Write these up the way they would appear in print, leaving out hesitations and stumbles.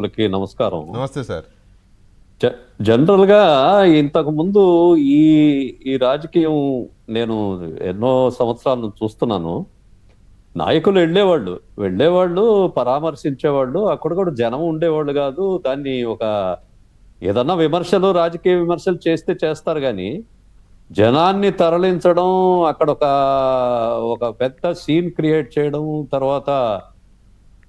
వాళ్ళకి నమస్కారం. నమస్తే సార్. జ జనరల్‌గా ఇంతకు ముందు ఈ ఈ రాజకీయం నేను ఎన్నో సంవత్సరాల నుంచి చూస్తున్నాను. నాయకులు వెళ్ళేవాళ్ళు, పరామర్శించేవాళ్ళు. అక్కడ కూడా జనం ఉండేవాళ్ళు గాదు. దాన్ని ఒక ఏదన్నా రాజకీయ విమర్శలు చేస్తే చేస్తారు గానీ, జనాన్ని తరలించడం, అక్కడొక ఒక పెద్ద సీన్ క్రియేట్ చేయడం, తర్వాత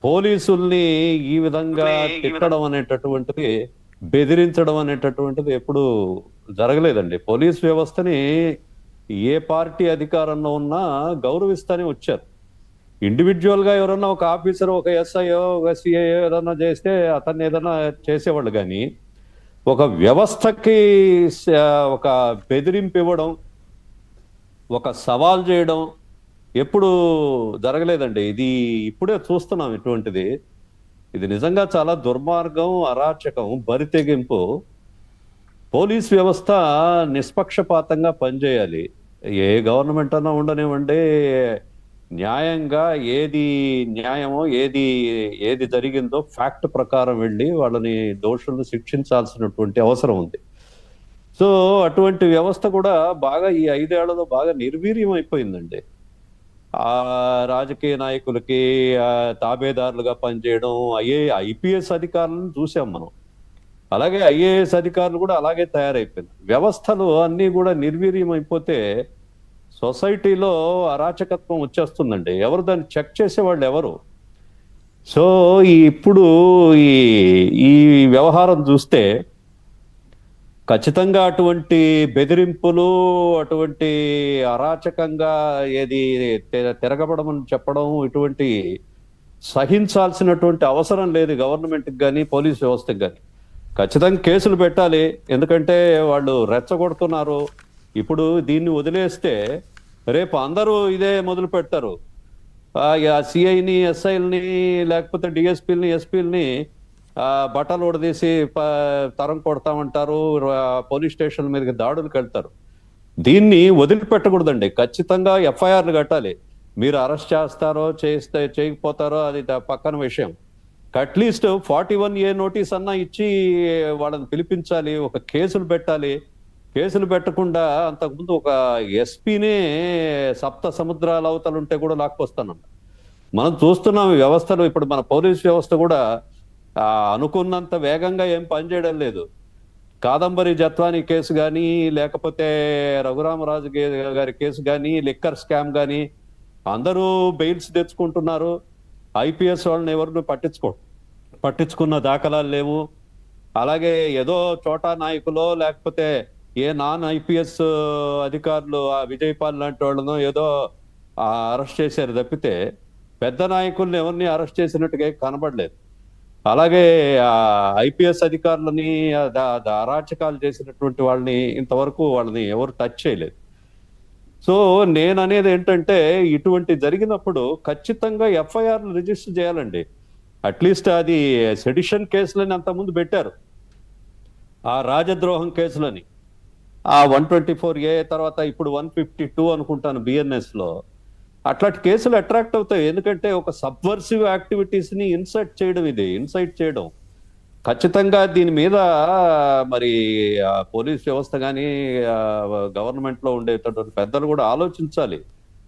పోలీసుల్ని ఈ విధంగా తిట్టడం అనేటటువంటిది, బెదిరించడం అనేటటువంటిది ఎప్పుడూ జరగలేదండి. పోలీస్ వ్యవస్థని ఏ పార్టీ అధికారంలో ఉన్నా గౌరవిస్తానే వచ్చారు. ఇండివిడ్యువల్‌గా ఎవరన్నా ఒక ఆఫీసర్, ఒక ఎస్ఐయో, ఒక సీఐయో ఏదన్నా చేస్తే అతన్ని ఏదన్నా చేసేవాళ్ళు గానీ, ఒక వ్యవస్థకి స ఒక బెదిరింపు ఇవ్వడం, ఒక సవాల్ చేయడం ఎప్పుడూ జరగలేదండి. ఇది ఇప్పుడే చూస్తున్నాం ఇటువంటిది. ఇది నిజంగా చాలా దుర్మార్గం, అరాచకం, బరితెగింపు. పోలీస్ వ్యవస్థ నిష్పక్షపాతంగా పనిచేయాలి. ఏ గవర్నమెంట్ అన్నా ఉండనివ్వండి, న్యాయంగా ఏది న్యాయమో, ఏది జరిగిందో ఫ్యాక్ట్ ప్రకారం వెళ్ళి వాళ్ళని దోషులను శిక్షించాల్సినటువంటి అవసరం ఉంది. సో, అటువంటి వ్యవస్థ కూడా బాగా ఈ 5 ఏళ్లలో బాగా నిర్వీర్యం అయిపోయిందండి. రాజకీయ నాయకులకి తాబేదారులుగా పనిచేయడం, ఐపీఎస్ అధికారులను చూసాం మనం. అలాగే ఐఏఎస్ అధికారులు కూడా అలాగే తయారైపోయింది. వ్యవస్థలు అన్నీ కూడా నిర్వీర్యం అయిపోతే సొసైటీలో అరాచకత్వం వచ్చేస్తుందండి. ఎవరు దాన్ని చెక్ చేసేవాళ్ళు ఎవరు? సో, ఇప్పుడు ఈ ఈ వ్యవహారం చూస్తే ఖచ్చితంగా అటువంటి బెదిరింపులు, అటువంటి అరాచకంగా ఏది తిరగబడమని చెప్పడం, ఇటువంటి సహించాల్సినటువంటి అవసరం లేదు గవర్నమెంట్‌కి గాని, పోలీస్ వ్యవస్థకి గాని. ఖచ్చితంగా కేసులు పెట్టాలి. ఎందుకంటే వాళ్ళు రెచ్చగొడుతున్నారు. ఇప్పుడు దీన్ని వదిలేస్తే రేపు అందరూ ఇదే మొదలుపెడతారు. సిఐని, ఎస్ఐలని లేకపోతే డీఎస్పీలని, ఎస్పీలని బట్టలు ఊడదీసి తరం కొడతామంటారు. పోలీస్ స్టేషన్ల మీదకి దాడులకెళ్తారు. దీన్ని వదిలిపెట్టకూడదండి. ఖచ్చితంగా ఎఫ్ఐఆర్‌లు కట్టాలి. మీరు అరెస్ట్ చేస్తారో, చేయకపోతారో అది పక్కన విషయం. అట్లీస్ట్ 41A నోటీస్ అన్నా ఇచ్చి వాళ్ళని పిలిపించాలి. ఒక కేసులు పెట్టాలి. కేసులు పెట్టకుండా అంతకుముందు ఒక ఎస్పీనే సప్త సముద్రాల అవతల ఉంటే కూడా లాక్కొస్తానన్న. మనం చూస్తున్నాం ఈ వ్యవస్థలో ఇప్పుడు మన పోలీస్ వ్యవస్థ కూడా అనుకున్నంత వేగంగా ఏం పనిచేయడం లేదు. కాదంబరి జత్వాని కేసు గానీ, లేకపోతే రఘురామరాజు గారి కేసు గానీ, లిక్కర్ స్కామ్ గానీ అందరూ బెయిల్స్ తెచ్చుకుంటున్నారు. ఐపీఎస్ వాళ్ళని ఎవరిని పట్టించుకున్న దాఖలాలు లేవు. అలాగే ఏదో చోటా నాయకులో లేకపోతే ఏ నాన్ ఐపీఎస్ అధికారులు విజయపాల్ లాంటి వాళ్ళను ఏదో అరెస్ట్ చేశారు తప్పితే పెద్ద నాయకుల్ని ఎవరిని అరెస్ట్ చేసినట్టుగా కనబడలేదు. అలాగే ఐపీఎస్ అధికారులని అరాచకాలు చేసినటువంటి వాళ్ళని ఇంతవరకు వాళ్ళని ఎవరు టచ్ చేయలేదు. సో నేననేది ఏంటంటే ఇటువంటి జరిగినప్పుడు ఖచ్చితంగా ఎఫ్ఐఆర్లు రిజిస్టర్ చేయాలండి. అట్లీస్ట్ అది సెడిషన్ కేసులని అంతకుముందు పెట్టారు, ఆ రాజద్రోహం కేసులని. ఆ 124A తర్వాత ఇప్పుడు 152 అనుకుంటాను బిఎన్ఎస్ లో. అట్లాంటి కేసులు అట్రాక్ట్ అవుతాయి. ఎందుకంటే ఒక సబ్వర్సివ్ యాక్టివిటీస్ ని ఇన్సైట్ చేయడం. ఖచ్చితంగా దీని మీద మరి పోలీస్ వ్యవస్థ కానీ, గవర్నమెంట్ లో ఉండేటటువంటి పెద్దలు కూడా ఆలోచించాలి.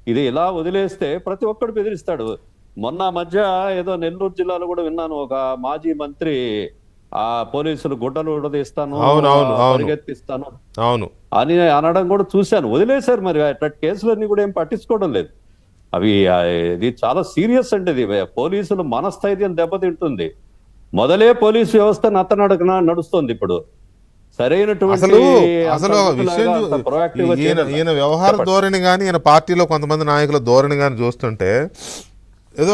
ఇది ఇలా వదిలేస్తే ప్రతి ఒక్కడు బెదిరిస్తాడు. మొన్న మధ్య ఏదో నెల్లూరు జిల్లాలో కూడా విన్నాను, ఒక మాజీ మంత్రి పోలీసులు గుడ్డలు ఉడదీస్తాను, పరిగెత్తిస్తాను అని అనడం కూడా చూశాను. వదిలేశారు. మరి అట్లాంటి కేసులన్నీ కూడా ఏం పట్టించుకోవడం లేదు. ఇది చాలా సీరియస్ అండి. ఇది పోలీసులు మనస్థైర్యం దెబ్బతింటుంది. మొదలే పోలీస్ వ్యవస్థ నత్తనడకన నడుస్తుంది ఇప్పుడు. సరైనటువంటి ఈయన వ్యవహార ధోరణి కానీ, ఈయన పార్టీలో కొంతమంది నాయకుల ధోరణి కానీ చూస్తుంటే ఏదో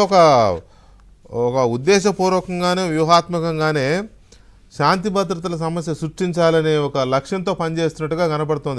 ఒక ఉద్దేశపూర్వకంగానే, వ్యూహాత్మకంగానే శాంతి భద్రతల సమస్య సృష్టించాలనే ఒక లక్ష్యంతో పనిచేస్తున్నట్టుగా కనపడుతోంది.